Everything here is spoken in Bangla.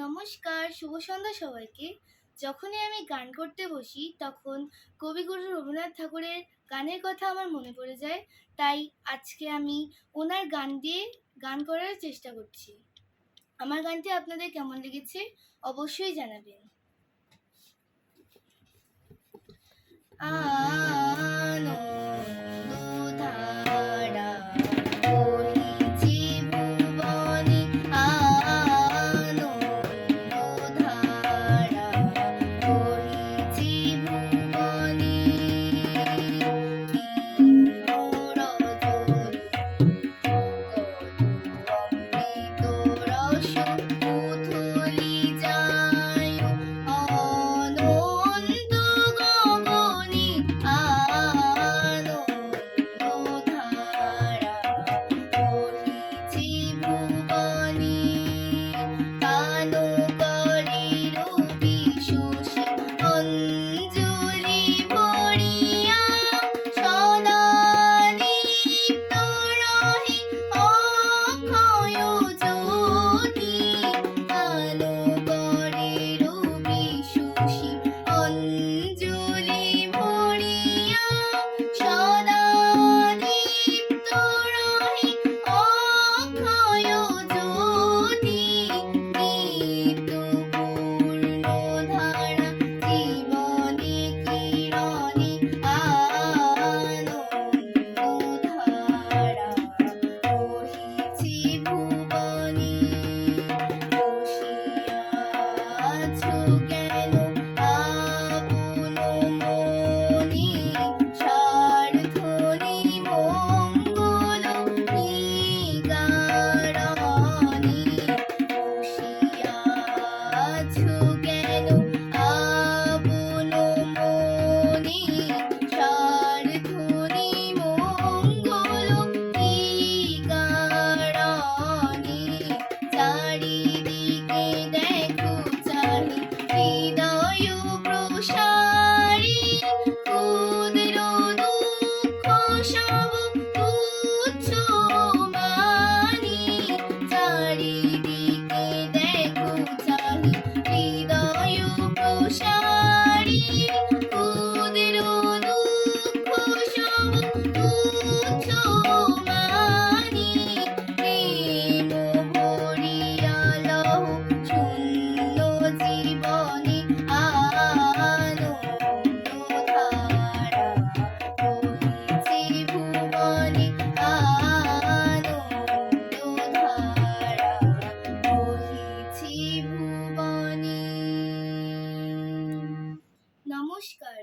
নমস্কার, শুভ সন্ধ্যা সবাইকে। যখনই আমি গান করতে বসি তখন কবিগুরু রবীন্দ্রনাথ ঠাকুরের গানের কথা আমার মনে পড়ে যায়। তাই আজকে আমি ওনার গান দিয়ে গান করার চেষ্টা করছি। আমার গানটি আপনাদের কেমন লেগেছে অবশ্যই জানাবেন। আনন্দধারা বহিছে ভুবনে, আনন্দধারা বহিছে ভুবনে। কিরণরজনী অমৃত রস উথলি যায় অনন্ত গগনে, আনন্দধারা বহিছে ভুবনে। গান করে রবি শশী অঞ্জলি ভরিয়া, সদা লিপ্ত রহে অক্ষয় জ্যোতি। গান করে রবি শশী অঞ্জলি ভরিয়া, সদা লিপ্ত রহে অক্ষয় জ্যোতি। নিত্য পূর্ণধারা জীবনে কিরণে, আনন্দধারা বহিছে ভুবনে। বসিয়াছো কেন আপন মনে, স্বার্থনি মঙ্গল নিবারণে। বসিয়াছো কেন আপন মনে, স্বার্থনি মঙ্গল নিবারণে। চারিদিকে দেখো চাহি হৃদয় প্রসারী, ক্ষুদ্র দুঃখ সব তুচ্ছ মানি। চারিদিকে দেখো চাহি হৃদয় প্রসারী, ক্ষুদ্র দুঃখ সব তুচ্ছ মানি। প্রেম ভরিয়া লহ শূন্য জীবনে, আনন্দধারা বহিছে ভুবনে, আনন্দধারা বহিছে ভুবনে। নমস্কার।